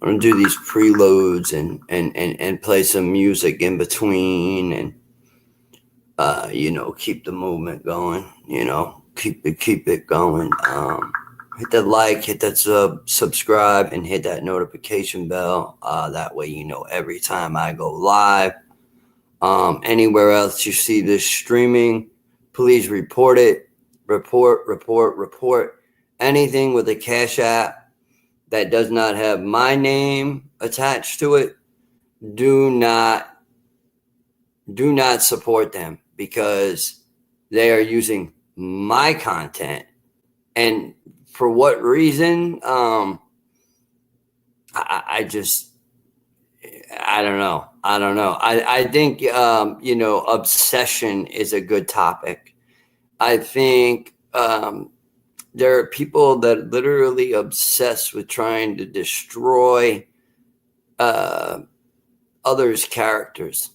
I'm gonna do these preloads and play some music in between, and keep the movement going. Keep it going. Hit that like, hit that subscribe, and hit that notification bell. That way, every time I go live. Anywhere else you see this streaming, please report it. Report. Anything with a Cash App that does not have my name attached to it, do not support them, because they are using my content. And for what reason? I don't know. I think, obsession is a good topic. I think there are people that literally obsess with trying to destroy others' characters.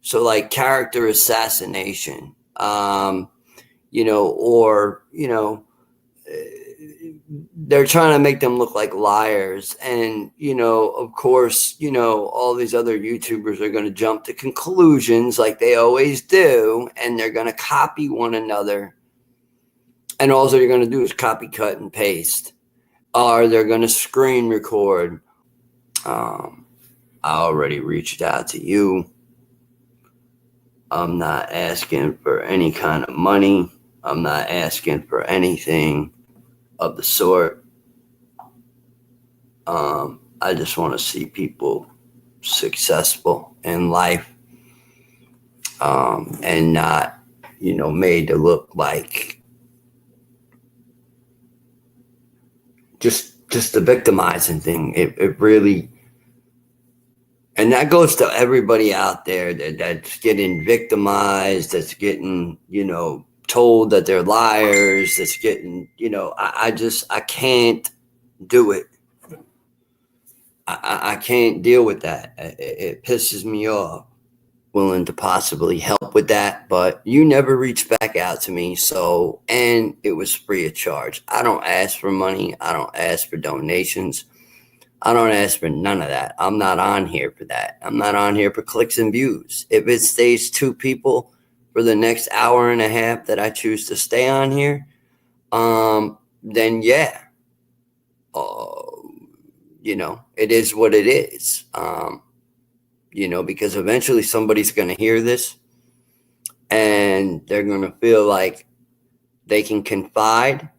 So like character assassination, they're trying to make them look like liars. And, of course, all these other YouTubers are going to jump to conclusions like they always do, and they're going to copy one another. And all they're going to do is copy, cut, and paste. Or they're going to screen record. I already reached out to you. I'm not asking for any kind of money. I'm not asking for anything of the sort. I just want to see people successful in life, and not, made to look like just the victimizing thing. It really, and that goes to everybody out there that's getting victimized, that's getting, told that they're liars, that's getting, I can't do it. I can't deal with that. It pisses me off. Willing to possibly help with that, but you never reached back out to me. So, and it was free of charge. I don't ask for money. I don't ask for donations. I don't ask for none of that. I'm not on here for that. I'm not on here for clicks and views. If it stays 2 people for the next hour and a half that I choose to stay on here, then yeah, it is what it is. Because eventually somebody's going to hear this, and they're going to feel like they can confide.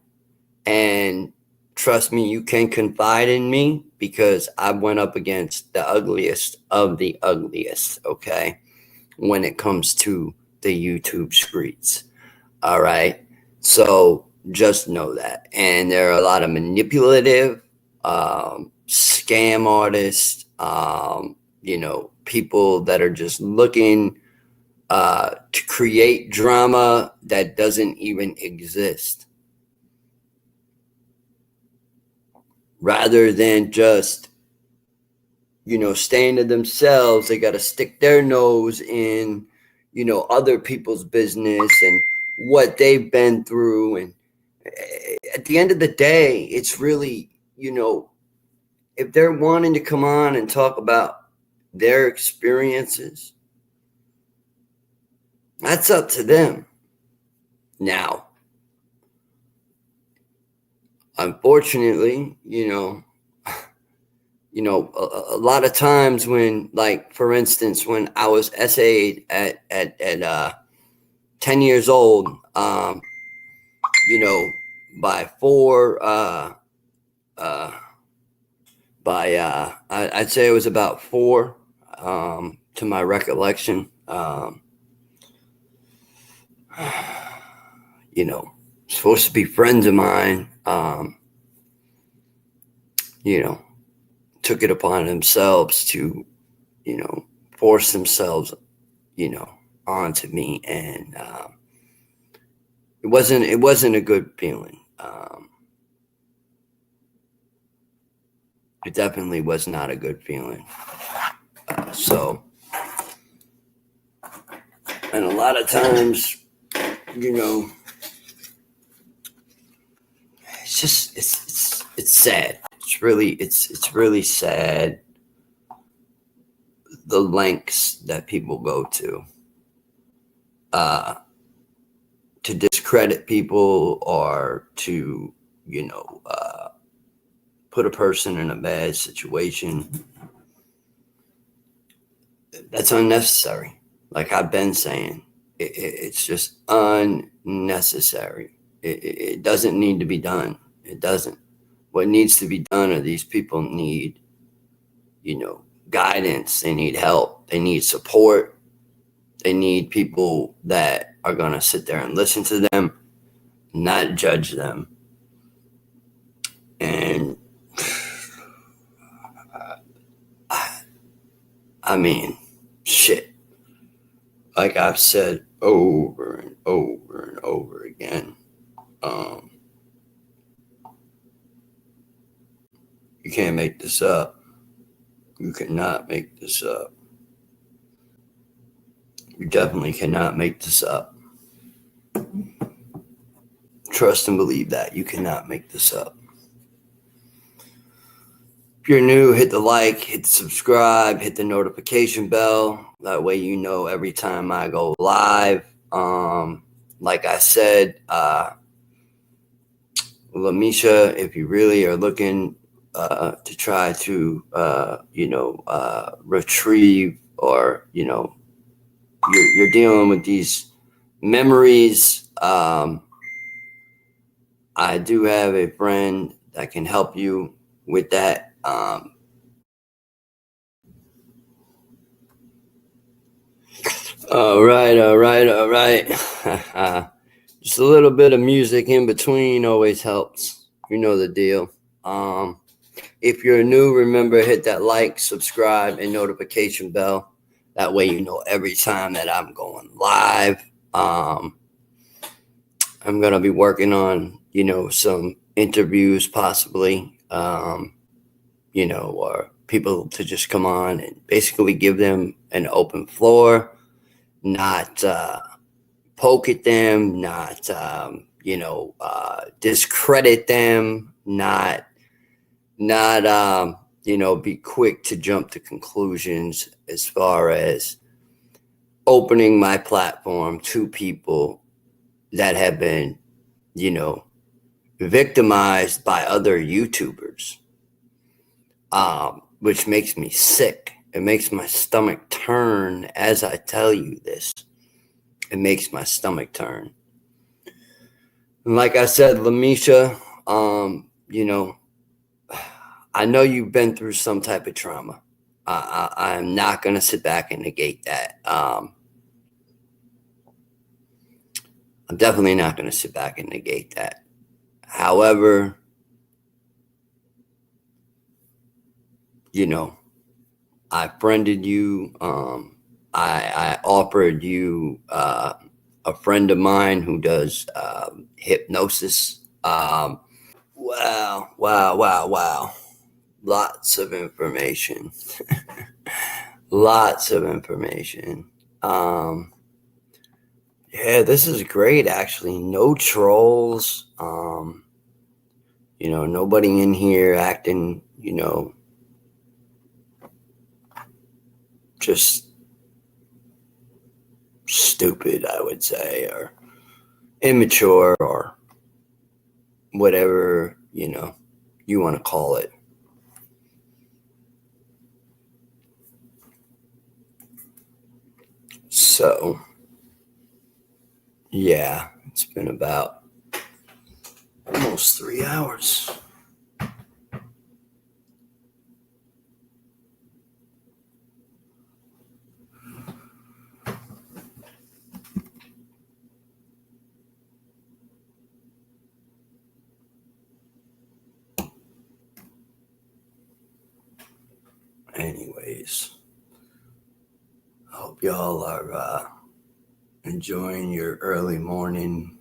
And trust me, you can confide in me, because I went up against the ugliest of the ugliest, okay, when it comes to the YouTube streets. All right. So just know that. And there are a lot of manipulative, scam artists, people that are just looking to create drama that doesn't even exist. Rather than just, staying to themselves, they got to stick their nose in, other people's business and what they've been through. And at the end of the day, it's really, if they're wanting to come on and talk about their experiences, that's up to them. Now, unfortunately, a lot of times when, like, for instance, when I was SA'd at 10 years old, by 4, I'd say it was about 4, to my recollection. Supposed to be friends of mine, took it upon themselves to, force themselves, onto me. And it wasn't a good feeling. It definitely was not a good feeling. And a lot of times, it's just, it's sad. it's really sad the lengths that people go to discredit people or to, put a person in a bad situation. That's unnecessary. Like I've been saying, it's just unnecessary. It doesn't need to be done. It doesn't. What needs to be done are these people need, guidance. They need help. They need support. They need people that are going to sit there and listen to them, not judge them. And I mean, shit. Like I've said over and over and over again, you can't make this up. You cannot make this up. You definitely cannot make this up. Trust and believe that. You cannot make this up. If you're new, hit the like, hit the subscribe, hit the notification bell. That way you know every time I go live. Like I said, Lamisha, if you really are looking to try to, retrieve or, you're dealing with these memories. I do have a friend that can help you with that. All right. Just a little bit of music in between always helps. You know the deal. If you're new, remember, hit that like, subscribe, and notification bell. That way you know every time that I'm going live. I'm going to be working on, some interviews possibly, or people to just come on and basically give them an open floor, not poke at them, not, discredit them, not, be quick to jump to conclusions as far as opening my platform to people that have been, victimized by other YouTubers, which makes me sick. It makes my stomach turn as I tell you this. It makes my stomach turn. And like I said, Lamisha, I know you've been through some type of trauma. I'm not going to sit back and negate that. I'm definitely not going to sit back and negate that. However, I friended you. I offered you a friend of mine who does hypnosis. Wow. Lots of information. Lots of information. Yeah, this is great, actually. No trolls. Nobody in here acting, just stupid, I would say, or immature, or whatever, you want to call it. So, yeah, it's been about almost 3 hours. Anyways, I hope y'all are enjoying your early morning,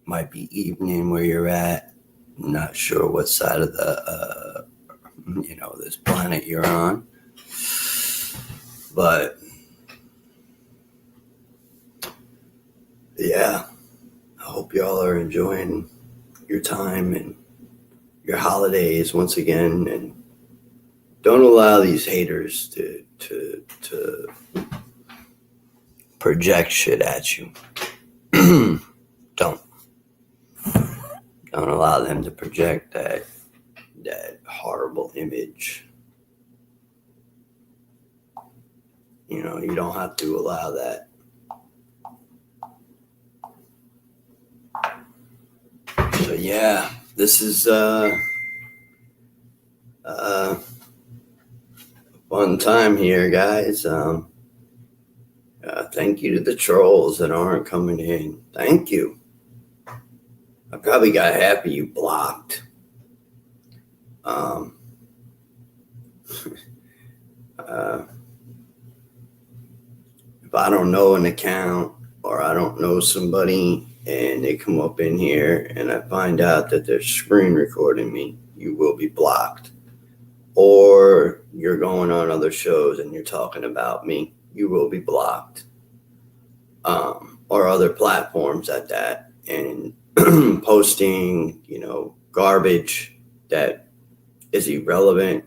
might be evening where you're at. I'm not sure what side of the, this planet you're on. But, yeah, I hope y'all are enjoying your time and your holidays once again, and don't allow these haters to project shit at you. Don't allow them to project that horrible image. You know, you don't have to allow that. So yeah, this is a fun time here, guys. Thank you to the trolls that aren't coming in. Thank you. I probably got half of you blocked. Um, if I don't know an account or I don't know somebody and they come up in here and I find out that they're screen recording me, you will be blocked. Or you're going on other shows and you're talking about me, you will be blocked. Or other platforms at that, and posting, garbage that is irrelevant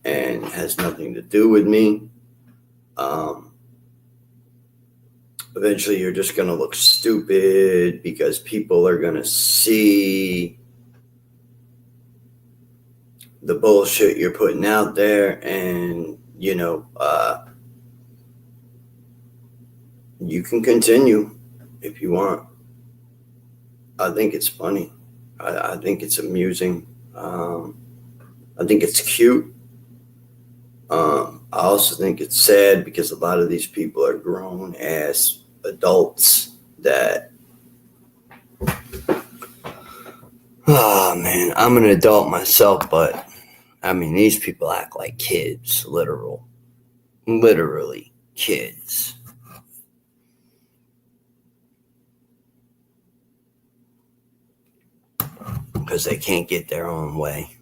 and has nothing to do with me. Eventually you're just going to look stupid because people are going to see the bullshit you're putting out there, and you can continue if you want. I think it's funny. I think it's amusing. I think it's cute. I also think it's sad because a lot of these people are grown ass adults that, oh man, I'm an adult myself, but I mean, these people act like kids, literally kids. Because they can't get their own way.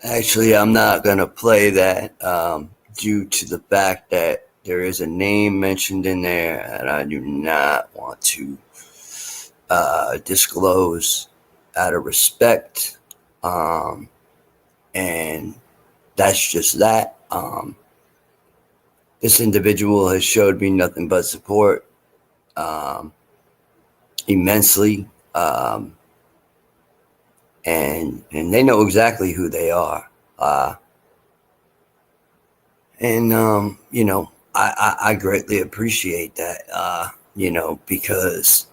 Actually, I'm not going to play that due to the fact that there is a name mentioned in there and I do not want to disclose out of respect. And that's just that. This individual has showed me nothing but support immensely. And they know exactly who they are. I greatly appreciate that, because,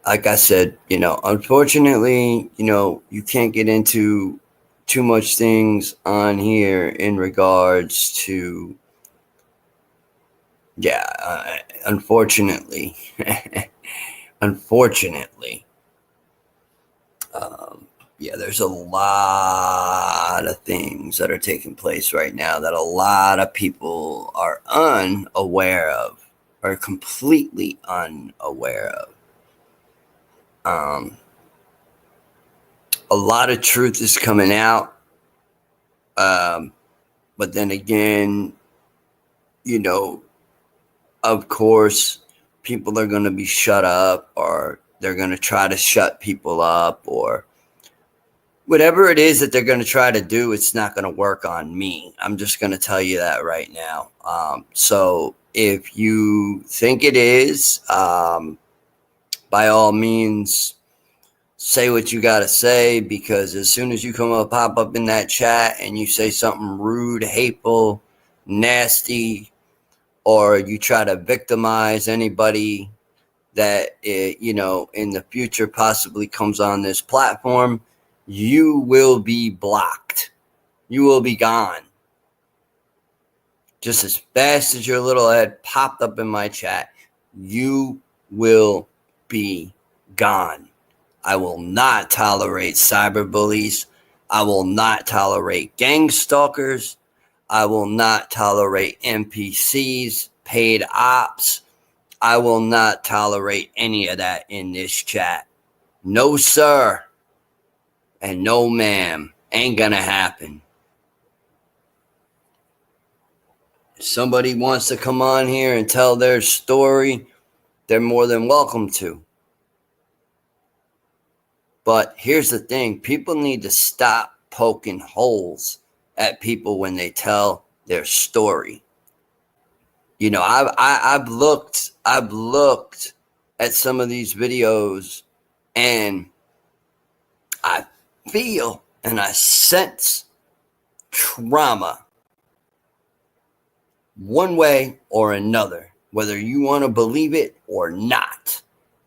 like I said, unfortunately, you can't get into too much things on here in regards to, unfortunately, there's a lot of things that are taking place right now that a lot of people are unaware of, or completely unaware of. A lot of truth is coming out. But then again, of course, people are going to be shut up, or they're going to try to shut people up, or whatever it is that they're going to try to do, it's not going to work on me. I'm just going to tell you that right now. So if you think it is, by all means, say what you got to say, because as soon as you pop up in that chat and you say something rude, hateful, nasty, or you try to victimize anybody that, in the future possibly comes on this platform, you will be blocked. You will be gone. Just as fast as your little head popped up in my chat, you will be gone. I will not tolerate cyberbullies. I will not tolerate gang stalkers. I will not tolerate NPCs, paid ops. I will not tolerate any of that in this chat. No, sir. And no, ma'am. Ain't gonna happen. If somebody wants to come on here and tell their story, they're more than welcome to. But here's the thing. People need to stop poking holes at people when they tell their story. You know, I've looked at some of these videos, and I feel and I sense trauma one way or another, whether you want to believe it or not.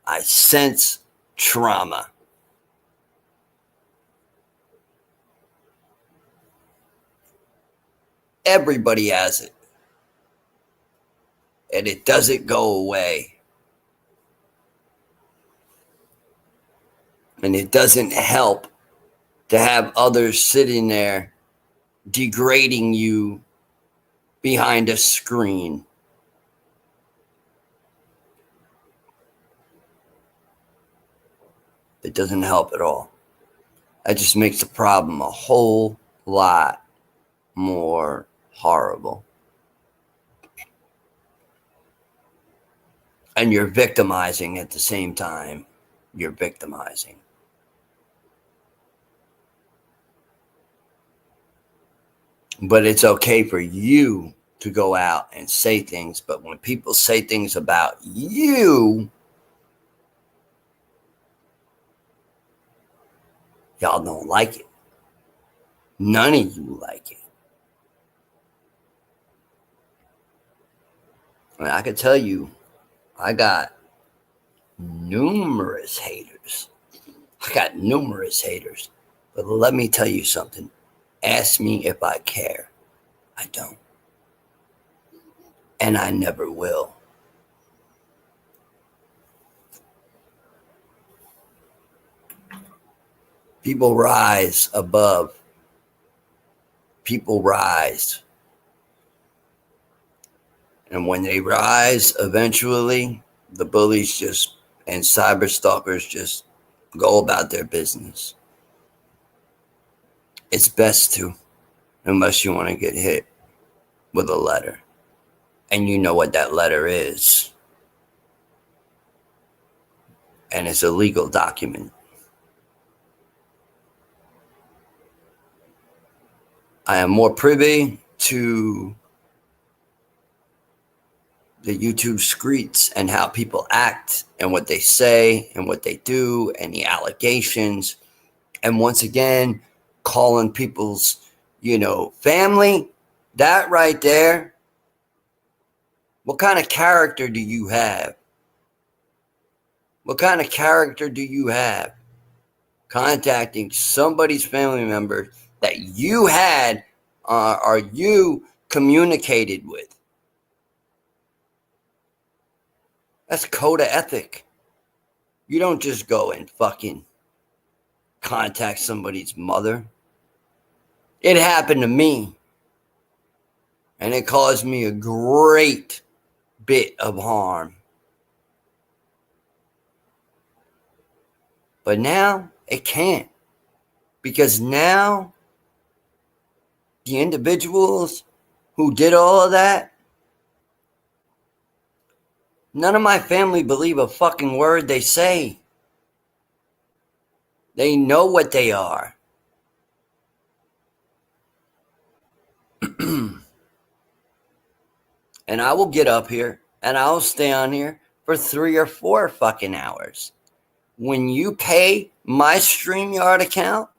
I sense trauma. Everybody has it, and it doesn't go away. And it doesn't help to have others sitting there degrading you behind a screen. It doesn't help at all. That just makes the problem a whole lot more horrible. And you're victimizing at the same time. You're victimizing. But it's okay for you to go out and say things. But when people say things about you, y'all don't like it. None of you like it. And I can tell you, I got numerous haters. But let me tell you something. Ask me if I care. I don't. And I never will. People rise above. People rise. And when they rise, eventually, the bullies just and cyber stalkers just go about their business. It's best to, unless you want to get hit with a letter. And you know what that letter is. And it's a legal document. I am more privy to the YouTube streets and how people act and what they say and what they do and the allegations. And once again, calling people's, family, that right there. What kind of character do you have? What kind of character do you have? Contacting somebody's family member that you had or you communicated with. That's code of ethic. You don't just go and fucking contact somebody's mother. It happened to me. And it caused me a great bit of harm. But now it can't. Because now the individuals who did all of that, none of my family believe a fucking word they say. They know what they are. And I will get up here and I'll stay on here for 3 or 4 fucking hours. When you pay my StreamYard account,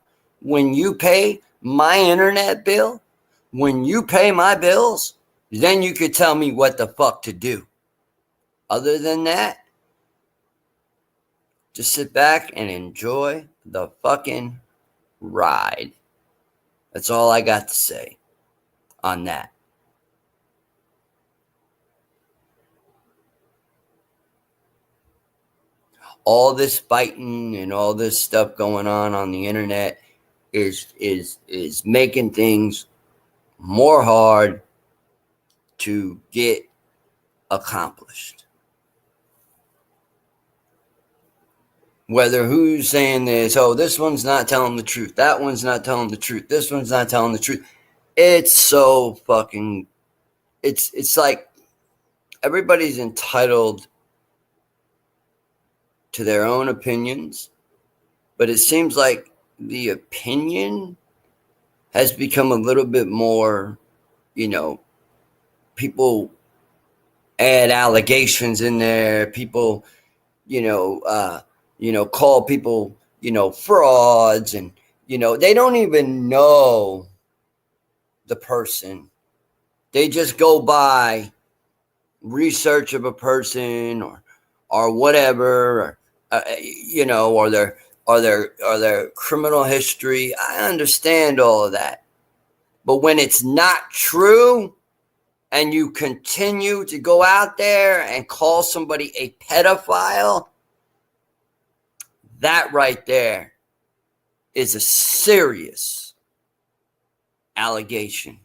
when you pay my internet bill, when you pay my bills, then you could tell me what the fuck to do. Other than that, just sit back and enjoy the fucking ride. That's all I got to say on that. All this fighting and all this stuff going on the internet is making things more hard to get accomplished. Whether who's saying this, this one's not telling the truth, that one's not telling the truth, this one's not telling the truth. It's so fucking, it's like everybody's entitled to their own opinions, But it seems like the opinion has become a little bit more, people add allegations in there. People, call people, frauds, and, they don't even know the person. They just go by research of a person or whatever, or their criminal history. I understand all of that. But when it's not true and you continue to go out there and call somebody a pedophile, that right there is a serious allegation.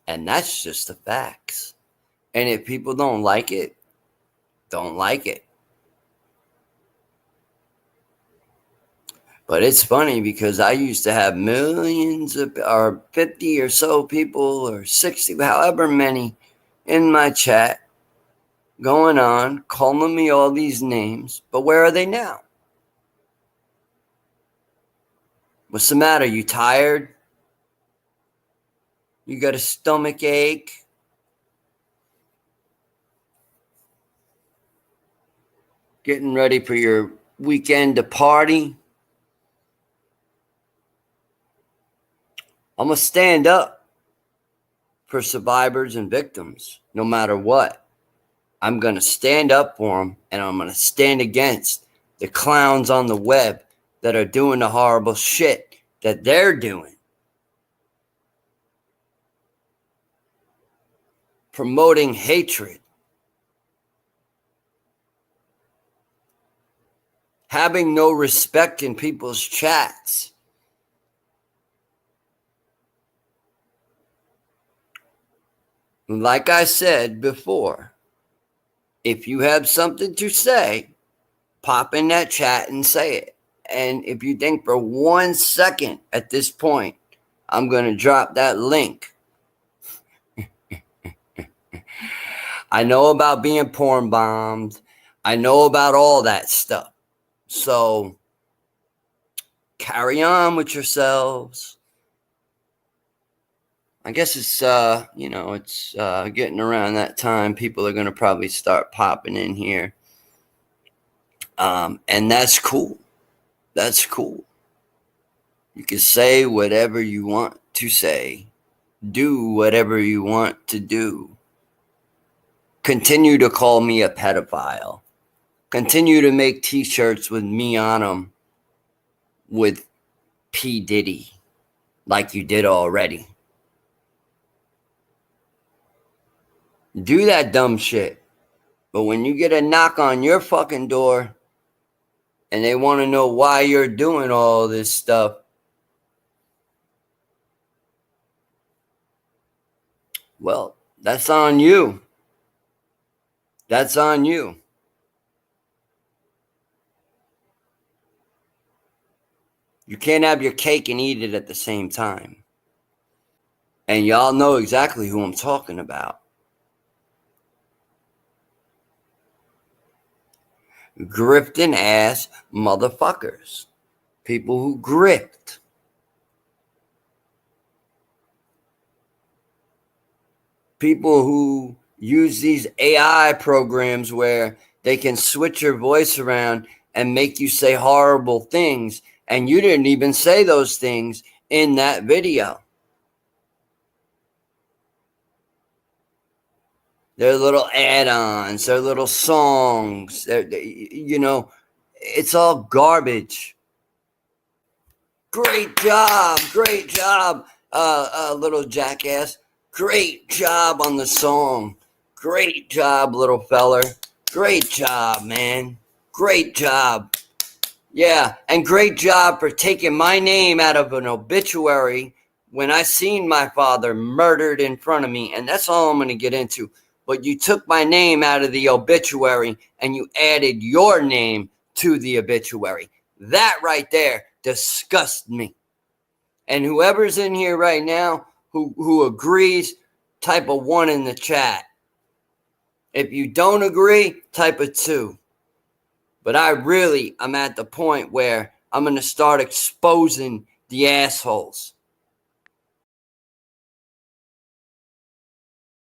And that's just the facts. And if people don't like it, don't like it. But it's funny because I used to have millions of, or 50 or so people, or 60, however many, in my chat going on, calling me all these names. But where are they now? What's the matter? You tired? You got a stomach ache? Getting ready for your weekend to party? I'm going to stand up for survivors and victims, no matter what. I'm going to stand up for them, and I'm going to stand against the clowns on the web that are doing the horrible shit that they're doing. Promoting hatred. Having no respect in people's chats. Like I said before, if you have something to say, pop in that chat and say it. And if you think for 1 second at this point, I'm going to drop that link. I know about being porn bombed. I know about all that stuff. So carry on with yourselves. I guess it's, it's getting around that time. People are going to probably start popping in here. And that's cool. That's cool. You can say whatever you want to say. Do whatever you want to do. Continue to call me a pedophile. Continue to make t-shirts with me on them with P. Diddy like you did already. Do that dumb shit. But when you get a knock on your fucking door and they want to know why you're doing all this stuff, well, that's on you. That's on you. You can't have your cake and eat it at the same time. And y'all know exactly who I'm talking about. Grifting ass motherfuckers. People who grift. People who use these AI programs where they can switch your voice around and make you say horrible things, and you didn't even say those things in that video. They're little add-ons, they're little songs, it's all garbage. Great job, little jackass. Great job on the song. Great job, little feller. Great job, man. Great job. Yeah, and great job for taking my name out of an obituary when I seen my father murdered in front of me. And that's all I'm going to get into. But you took my name out of the obituary and you added your name to the obituary. That right there disgusts me. And whoever's in here right now who agrees, type a 1 in the chat. If you don't agree, type a 2. But I'm at the point where I'm going to start exposing the assholes.